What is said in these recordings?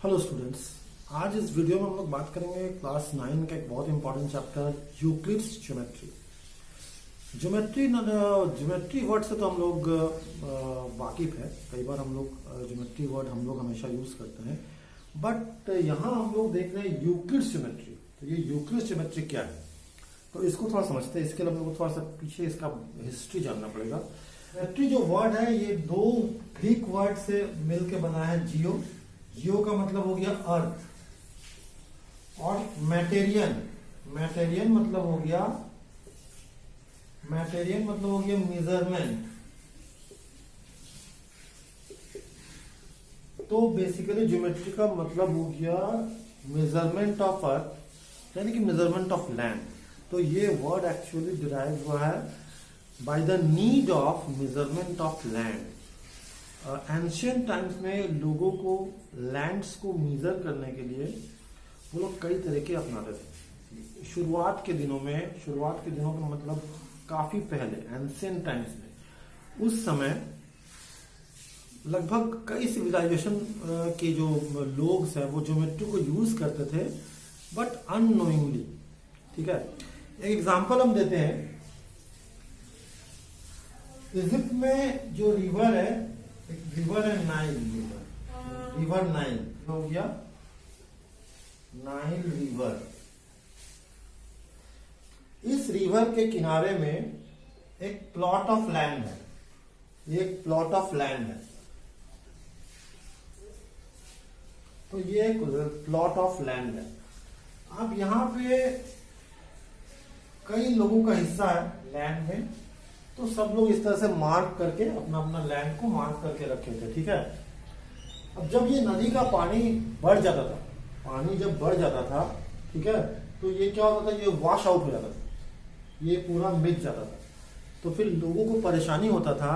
Hello students. आज इस video में हम लोग बात करेंगे क्लास 9 का एक बहुत important chapter Euclid's geometry. Geometry word से तो हम लोग वाकिफ है। कई बार हम लोग ज्योमेट्री वर्ड हम लोग हमेशा यूज करते हैं, बट यहाँ हम लोग देख रहे हैं यूक्लिड्स ज्योमेट्री। तो ये यूक्लिड्स ज्योमेट्री क्या है, तो इसको थोड़ा समझते हैं। इसके लिए हम लोग को थोड़ा सा पीछे इसका हिस्ट्री जानना पड़ेगा। ज्योमेट्री जो वर्ड है ये दो ग्रीक वर्ड से मिलकर बना है। जियो का मतलब हो गया अर्थ, और मैटेरियन मतलब हो गया मेजरमेंट। तो बेसिकली ज्योमेट्री का मतलब हो गया मेजरमेंट ऑफ अर्थ, यानी कि मेजरमेंट ऑफ लैंड। तो ये वर्ड एक्चुअली डिराइव हुआ है by the need of measurement of land. Ancient times में लोगों को लैंड्स को मेजर करने के लिए वो लोग कई तरीके अपनाते थे। शुरुआत के दिनों का मतलब काफी पहले एंशियंट टाइम्स में, उस समय लगभग कई सिविलाइजेशन के जो लोग हैं वो ज्योमेट्री को यूज करते थे, बट अननोइंगली। ठीक है, एक एग्जांपल हम देते हैं। इजिप्ट में जो रिवर है, एक रिवर है नाइल, रिवर नाइल हो गया नाइल रिवर। इस रिवर के किनारे में एक प्लॉट ऑफ लैंड है, ये एक प्लॉट ऑफ लैंड है। तो ये एक प्लॉट ऑफ लैंड है। अब यहां पे कई लोगों का हिस्सा है लैंड में, तो सब लोग इस तरह से मार्क करके अपना अपना लैंड को मार्क करके रखे थे। ठीक है, अब जब ये नदी का पानी बढ़ जाता था, ठीक है, तो ये क्या होता था, ये वॉश आउट हो जाता था, ये पूरा मिट जाता था। तो फिर लोगों को परेशानी होता था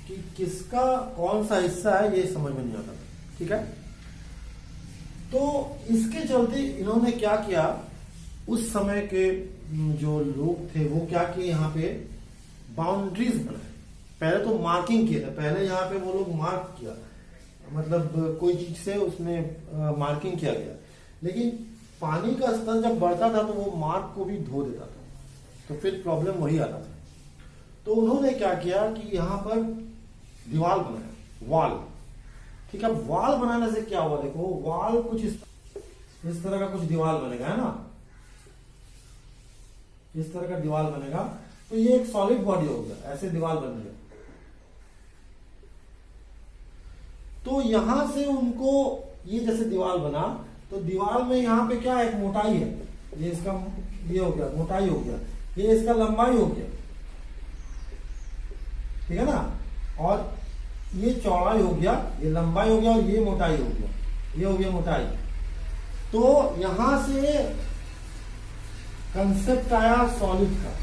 कि किसका कौन सा हिस्सा है, ये समझ में नहीं आता था। ठीक है, तो इसके चलते इन्होंने क्या किया, उस समय के जो लोग थे वो क्या किए, यहाँ पे बाउंड्रीज बनाए। पहले तो मार्किंग किया था, पहले यहाँ पे वो लोग मार्क किया, मतलब कोई चीज से उसमें मार्किंग किया गया। लेकिन पानी का स्तर जब बढ़ता था तो वो मार्क को भी धो देता था, तो फिर प्रॉब्लम वही आता था। तो उन्होंने क्या किया कि यहाँ पर दीवार बनाया, वॉल। ठीक है, वॉल बनाने से क्या हुआ, देखो वॉल कुछ इस तरह का कुछ दीवार बनेगा, है ना, इस तरह का दीवार बनेगा। तो ये एक सॉलिड बॉडी हो गया, ऐसे दीवार बन गया। तो यहां से उनको ये जैसे दीवार बना, तो दीवार में यहां पे क्या एक मोटाई है, ये इसका ये हो गया, मोटाई हो गया, ये इसका लंबाई हो गया। ठीक है ना, और ये चौड़ाई हो गया, ये लंबाई हो गया, और ये मोटाई हो गया, ये हो गया मोटाई। तो यहां से कंसेप्ट आया सॉलिड का।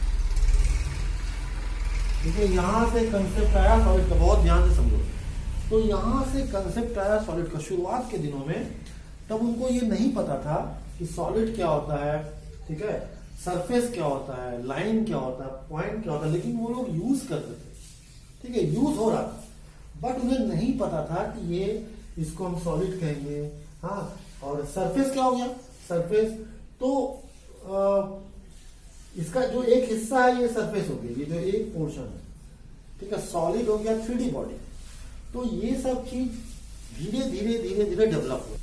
देखिए यहां से कंसेप्ट आया सॉलिड का, बहुत ध्यान से समझो। तो यहां से कंसेप्ट आया सॉलिड का शुरुआत के दिनों में। तब उनको ये नहीं पता था कि सॉलिड क्या होता है, ठीक है, सरफेस क्या होता है, लाइन क्या होता है, पॉइंट क्या होता है, लेकिन वो लोग यूज करते थे। ठीक है, यूज हो रहा था, बट उन्हें नहीं पता था कि ये इसको हम सॉलिड कहेंगे। हाँ, और सरफेस क्या हो गया, सरफेस तो इसका जो एक हिस्सा है ये सरफेस हो गया, ये जो एक पोर्शन है। ठीक है, सॉलिड हो गया 3D बॉडी। तो ये सब चीज धीरे धीरे डेवलप हुआ।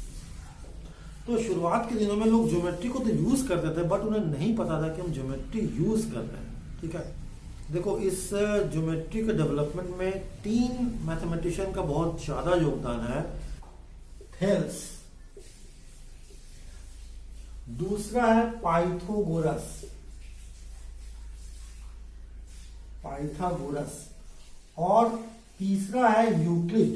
तो शुरुआत के दिनों में लोग ज्योमेट्री को तो यूज करते थे, बट उन्हें नहीं पता था कि हम ज्योमेट्री यूज कर रहे हैं। ठीक है, देखो इस ज्योमेट्री के डेवलपमेंट में 3 मैथमेटिशियन का बहुत ज्यादा योगदान है। थेल्स, दूसरा है पाइथागोरस, और तीसरा है यूक्लिड।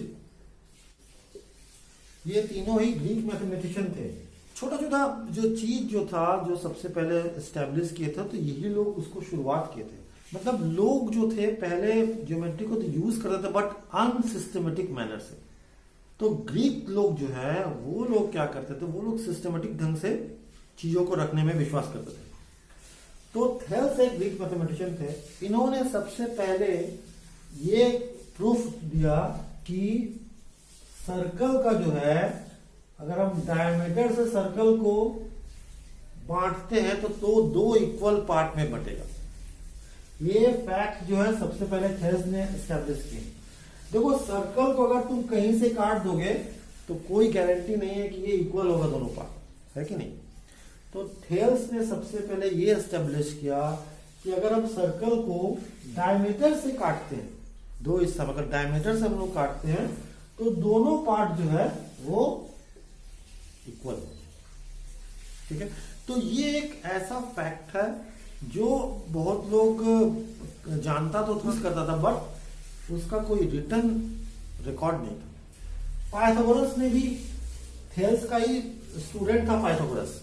ये तीनों ही ग्रीक मैथमेटिशियन थे। छोटा छोटा जो चीज जो था, जो सबसे पहले एस्टेब्लिश किए थे, तो यही लोग उसको शुरुआत किए थे। मतलब लोग जो थे पहले ज्योमेट्री को तो यूज करते थे, बट अनसिस्टमेटिक मैनर से। तो ग्रीक लोग जो है वो लोग क्या करते थे, वो लोग सिस्टमेटिक ढंग से चीजों को रखने में विश्वास करते थे। तो थेल्स एक ग्रीक मैथमेटिशियन थे। इन्होंने सबसे पहले ये प्रूफ दिया कि सर्कल का जो है अगर हम डायमीटर से सर्कल को बांटते हैं तो दो इक्वल पार्ट में बटेगा। ये फैक्ट जो है सबसे पहले थेल्स ने एस्टेब्लिश किए। देखो सर्कल को अगर तुम कहीं से काट दोगे तो कोई गारंटी नहीं है कि ये इक्वल होगा दोनों पार्ट, है कि नहीं। तो थेल्स ने सबसे पहले ये एस्टेब्लिश किया कि अगर हम सर्कल को डायमीटर से काटते हैं, दो हिस्सा अगर डायमीटर से हम लोग काटते हैं तो दोनों पार्ट जो है वो इक्वल है, ठीक है। तो ये एक ऐसा फैक्ट है जो बहुत लोग जानता तो था, करता था, बट उसका कोई रिटन रिकॉर्ड नहीं था। पाइथागोरस ने भी, थेल्स का ही स्टूडेंट था पाइथागोरस।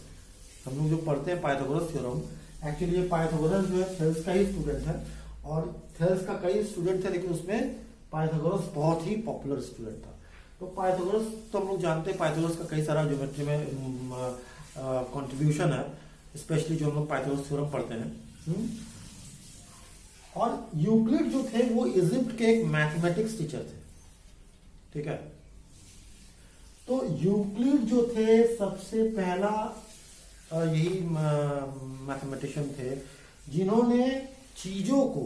हम लोग जो पढ़ते हैं पाइथागोरस थ्योरम, एक्चुअली ये पाइथागोरस जो है थेल्स का ही स्टूडेंट है, और थेल्स का कई स्टूडेंट थे लेकिन उसमें पाइथागोरस बहुत ही पॉपुलर स्टूडेंट था। तो पाइथागोरस तो हम लोग जानते हैं, पाइथागोरस का कई सारा ज्योमेट्री में कंट्रीब्यूशन है, स्पेशली जो हम लोग पाइथागोरस थ्योरम पढ़ते हैं। और यूक्लिड जो थे वो इजिप्ट के एक मैथमेटिक्स टीचर थे, ठीक है। तो यूक्लिड जो थे सबसे पहला यही मैथमेटिशियन थे जिन्होंने चीजों को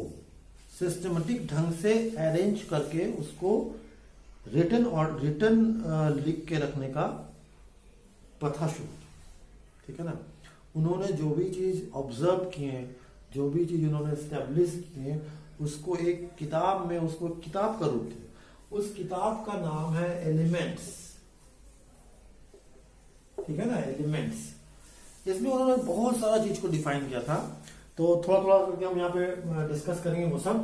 सिस्टमेटिक ढंग से अरेंज करके उसको रिटन लिख के रखने का प्रथा शुरू, ठीक है ना। उन्होंने जो भी चीज ऑब्जर्व किए, जो भी चीज उन्होंने एस्टेब्लिश किए, उसको एक किताब में, उसको किताब का रूप थे। उस किताब का नाम है एलिमेंट्स, ठीक है ना, एलिमेंट्स। इसमें उन्होंने बहुत सारा चीज को डिफाइन किया था, तो थोड़ा थोड़ा करके हम यहाँ पे डिस्कस करेंगे वो सब।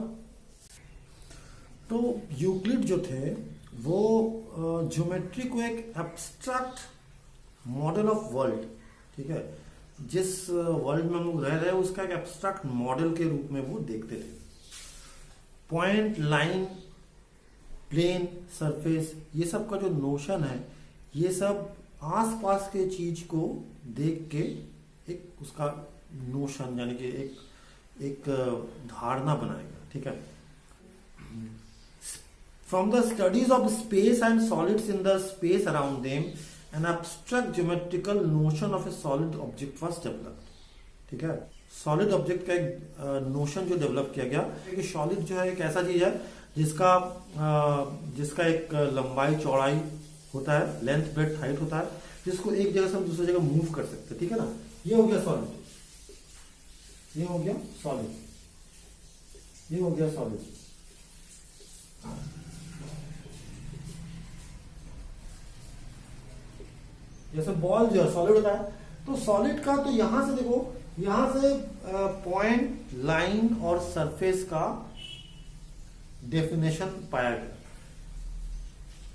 तो यूक्लिड जो थे वो ज्योमेट्री को एक एब्स्ट्रैक्ट मॉडल ऑफ वर्ल्ड, ठीक है, जिस वर्ल्ड में हम लोग रह रहे हैं उसका एक एब्स्ट्रैक्ट मॉडल के रूप में वो देखते थे। पॉइंट, लाइन, प्लेन, सरफेस, ये सब का जो नोशन है, ये सब आसपास के चीज को देख के एक उसका नोशन यानी कि एक धारणा बनाएगा, ठीक है। From the studies of space and solids in the space around them an abstract geometrical notion of A solid object was developed, ठीक है। सॉलिड ऑब्जेक्ट का एक नोशन जो डेवलप किया गया कि सॉलिड जो है एक ऐसा चीज है जिसका एक लंबाई चौड़ाई होता है, लेंथ ब्रेड्थ हाइट होता है, जिसको एक जगह से हम दूसरी जगह मूव कर सकते हैं, ठीक है ना। ये हो गया सॉलिड, ये हो गया सॉलिड, ये हो गया सॉलिड। जैसे बॉल जो है सॉलिड होता है, तो सॉलिड का तो यहां से देखो, यहां से पॉइंट, लाइन और सरफेस का डेफिनेशन पाया गया।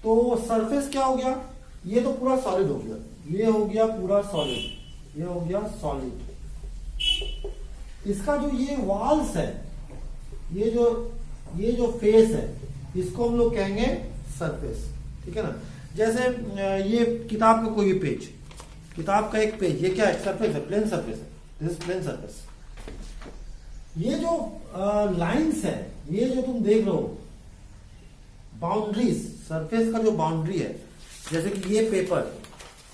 तो सरफेस क्या हो गया, ये तो पूरा सॉलिड हो गया, ये हो गया पूरा सॉलिड, ये हो गया सॉलिड। इसका जो ये वॉल्स है, ये जो फेस है, इसको हम लोग कहेंगे सरफेस, ठीक है ना। जैसे ये किताब का कोई भी पेज, किताब का एक पेज, ये क्या है, सरफेस है, प्लेन सरफेस है, दिस इज प्लेन सरफेस। ये जो लाइंस है, ये जो तुम देख रहे हो, बाउंड्रीज, सरफेस का जो बाउंड्री है, जैसे कि ये पेपर,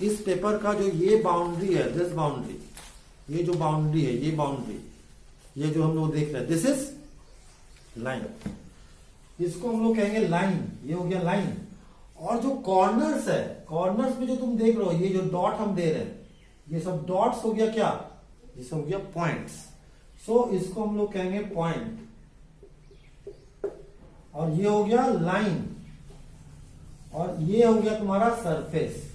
इस पेपर का जो ये बाउंड्री है, दिस बाउंड्री, ये जो बाउंड्री है, ये बाउंड्री, ये जो हम लोग देख रहे हैं, दिस इज लाइन, इसको हम लोग कहेंगे लाइन, ये हो गया लाइन। और जो कॉर्नर्स है, कॉर्नर्स में जो तुम देख रहे हो, ये जो डॉट हम दे रहे हैं, ये सब डॉट्स हो गया क्या, ये सब हो गया पॉइंट्स। सो इसको हम लोग कहेंगे पॉइंट, और ये हो गया लाइन, और ये हो गया तुम्हारा सरफेस।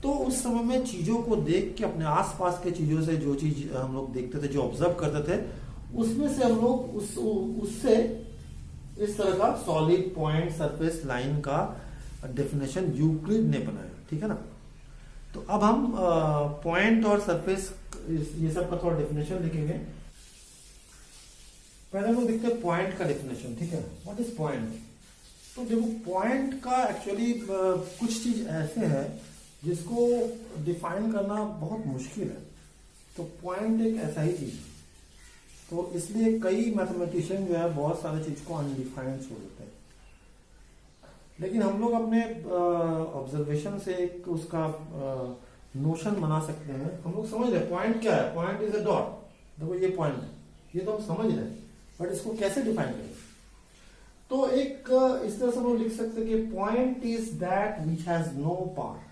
तो उस समय में चीजों को देख के, अपने आसपास के चीजों से जो चीज हम लोग देखते थे, जो ऑब्जर्व करते थे, उसमें से हम लोग उससे इस तरह का सॉलिड, पॉइंट, सरफेस, लाइन का डेफिनेशन यूक्लिड ने बनाया, ठीक है ना। तो अब हम पॉइंट और सरफेस, ये सब का थोड़ा डेफिनेशन लिखेंगे। पहले हम लोग देखते हैं पॉइंट का डेफिनेशन, ठीक है। What is point? तो देखो पॉइंट का एक्चुअली कुछ चीज ऐसे है जिसको डिफाइन करना बहुत मुश्किल है। तो पॉइंट एक ऐसा ही चीज है, तो इसलिए कई मैथमेटिशियन जो है बहुत सारे चीज को अनडिफाइंड छोड़ देते हैं। लेकिन हम लोग अपने ऑब्जर्वेशन से एक उसका नोशन बना सकते हैं। हम लोग समझ रहे हैं पॉइंट क्या है, पॉइंट इज अ डॉट। देखो ये पॉइंट है, ये तो हम समझ रहे हैं, बट इसको कैसे डिफाइन करें? तो एक इस तरह से हम लोग लिख सकते हैं कि point is that which has no part.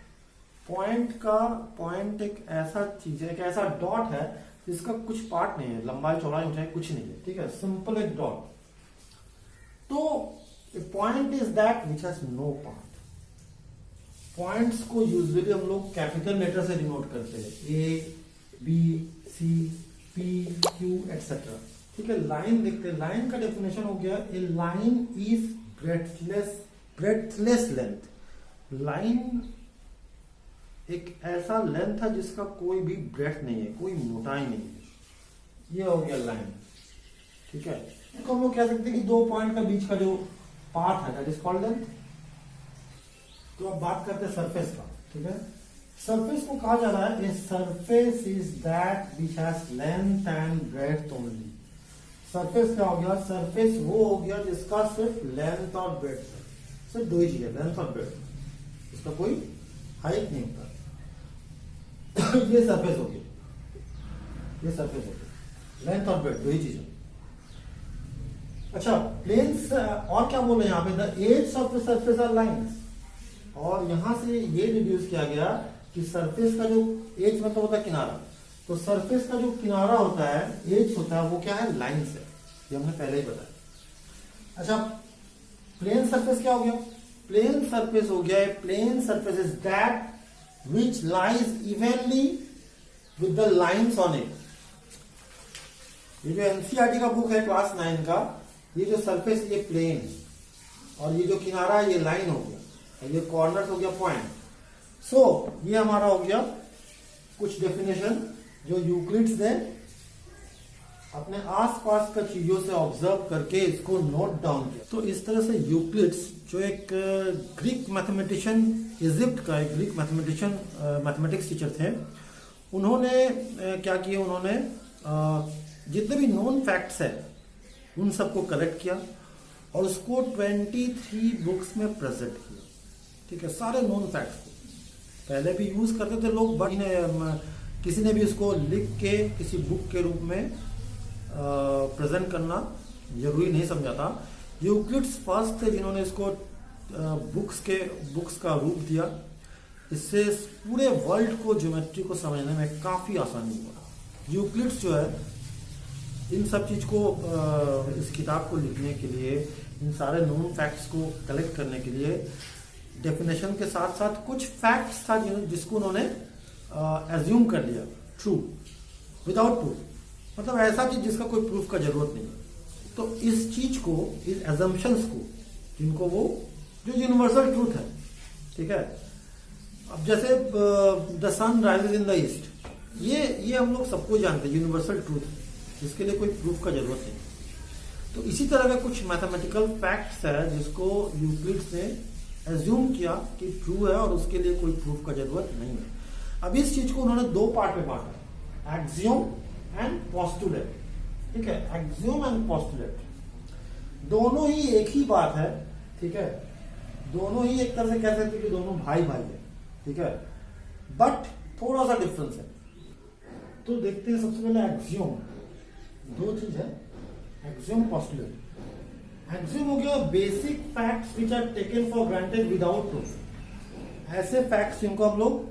Point एक ऐसा चीज है, एक ऐसा डॉट है जिसका कुछ पार्ट नहीं है, लंबाई चौड़ाई ऊंचाई कुछ नहीं है, ठीक है, सिंपल एक डॉट। तो point is that which has no part. Points को यूजुअली हम लोग कैपिटल लेटर से डिनोट करते हैं, A B C P Q etcetera, ठीक है। लाइन देखते हैं, लाइन का डेफिनेशन हो गया a line is breadthless length. Line एक ऐसा लेंथ है जिसका कोई भी ब्रेथ नहीं है, कोई मोटाई नहीं है, ये हो गया लाइन, ठीक है। तो हम लोग कह सकते हैं कि दो पॉइंट का बीच का जो पाथ है दैट इज कॉल्ड लेंथ। तो अब बात करते हैं सरफेस का, ठीक है। सरफेस को कहा जा रहा है a surface is that which has length and breadth only. Surface क्या हो गया? सरफेस वो हो गया जिसका सिर्फ लेंथ और ब्रेथ है, सिर्फ दो ही चीज है, लेंथ और ब्रेथ, इसका कोई हाइट नहीं होता। ये सरफेस हो गया, ये सरफेस हो गया, लेंथ और ब्रेथ दो ही चीज है। अच्छा, प्लेन्स और क्या बोले यहाँ पे? The edge of the surface are lines. और यहां से ये डिड्यूस किया गया कि सरफेस का जो एज मतलब होता है किनारा, तो सरफेस का जो किनारा होता है, एज होता है, वो क्या है? लाइंस है। ये हमने पहले ही बताया। अच्छा, प्लेन सरफेस क्या हो गया? प्लेन सरफेस हो गया, plane surface is that which lies evenly with the lines on it. ये जो एनसीईआरटी का बुक है क्लास 9 का, ये जो सरफेस ये प्लेन, और ये जो किनारा है ये लाइन हो गया, ये कॉर्नर हो गया पॉइंट। सो ये हमारा हो गया कुछ डेफिनेशन जो यूक्लिड्स ने अपने आसपास का चीजों से ऑब्जर्व करके इसको नोट डाउन किया। तो इस तरह से यूक्लिड्स जो एक ग्रीक मैथमेटिशियन, इजिप्ट का एक ग्रीक मैथमेटिशियन, मैथमेटिक्स टीचर थे, उन्होंने क्या किया? उन्होंने जितने भी नोन फैक्ट्स है उन सबको कलेक्ट किया और उसको 23 बुक्स में प्रेजेंट किया, ठीक है, सारे नोन फैक्ट्स को। पहले भी यूज करते थे लोग, बट किसी ने भी उसको लिख के किसी बुक के रूप में प्रेजेंट करना जरूरी नहीं समझा था। यूक्लिड्स फर्स्ट थे जिन्होंने इसको बुक्स का रूप दिया। इससे पूरे वर्ल्ड को ज्योमेट्री को समझने में काफी आसानी हुआ। यूक्लिड्स जो है इन सब चीज को, इस किताब को लिखने के लिए, इन सारे नोन फैक्ट्स को कलेक्ट करने के लिए, डेफिनेशन के साथ साथ कुछ फैक्ट्स था जिसको उन्होंने एज्यूम कर लिया ट्रू विदाउट प्रूफ, मतलब ऐसा चीज जिसका कोई प्रूफ का जरूरत नहीं। तो इस चीज को, इस एजम्पशंस को, जिनको वो जो यूनिवर्सल ट्रूथ है, ठीक है। अब जैसे the sun rises in the east, ये हम लोग सबको जानते हैं, यूनिवर्सल ट्रूथ, जिसके लिए कोई प्रूफ का जरूरत नहीं। तो इसी तरह का कुछ मैथमेटिकल फैक्ट्स है जिसको यूक्लिड्स ने एज्यूम किया कि ट्रू है और उसके लिए कोई प्रूफ का जरूरत नहीं है। अब इस चीज को उन्होंने दो पार्ट में बांटा, एक्सियोम एंड पोस्टुलेट, ठीक है। एक्सियोम एंड पोस्टुलेट दोनों ही एक ही बात है, ठीक है। दोनों ही एक तरह से कह सकते हैं कि दोनों भाई भाई है, ठीक है, बट थोड़ा सा डिफरेंस है। तो देखते हैं सबसे पहले एक्सियोम। दो चीज है, एक्सियोम पोस्टुलेट। एक्सियोम हो गया basic facts which are taken for granted without proof. ऐसे फैक्ट्स जिनको हम लोग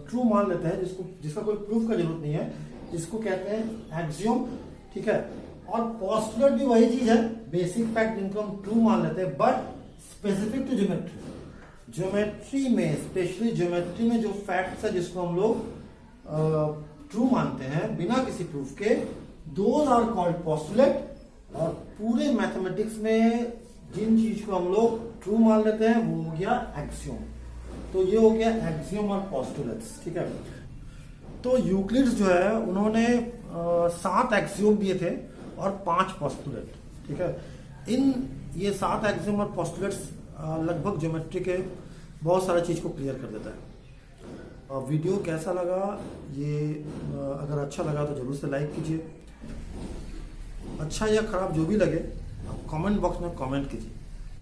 ट्रू मान लेते हैं, जिसका कोई प्रूफ का जरूरत नहीं है, इसको कहते हैं एक्सियोम, ठीक है। और पोस्टुलेट भी वही चीज है, बेसिक फैक्ट जिनको हम ट्रू मान लेते हैं, but specific to geometry. Geometry में, स्पेशली ज्योमेट्री में जो फैक्ट्स है जिसको हम लोग ट्रू मानते हैं बिना किसी प्रूफ के, दोज आर कॉल्ड पोस्टुलेट। और पूरे मैथमेटिक्स में जिन चीज को हम लोग ट्रू मान लेते हैं वो हो गया एक्सियोम। तो ये हो गया एक्सियोम और पोस्टुलेट्स, ठीक है। तो यूक्लिड्स जो है उन्होंने 7 एक्सियोम दिए थे और 5 पोस्टुलेट, ठीक है। ये 7 एक्सियोम और पोस्टुलेट्स लगभग ज्योमेट्री के बहुत सारा चीज को क्लियर कर देता है। वीडियो कैसा लगा, ये अगर अच्छा लगा तो जरूर से लाइक कीजिए। अच्छा या खराब जो भी लगे, आप कमेंट बॉक्स में कमेंट कीजिए।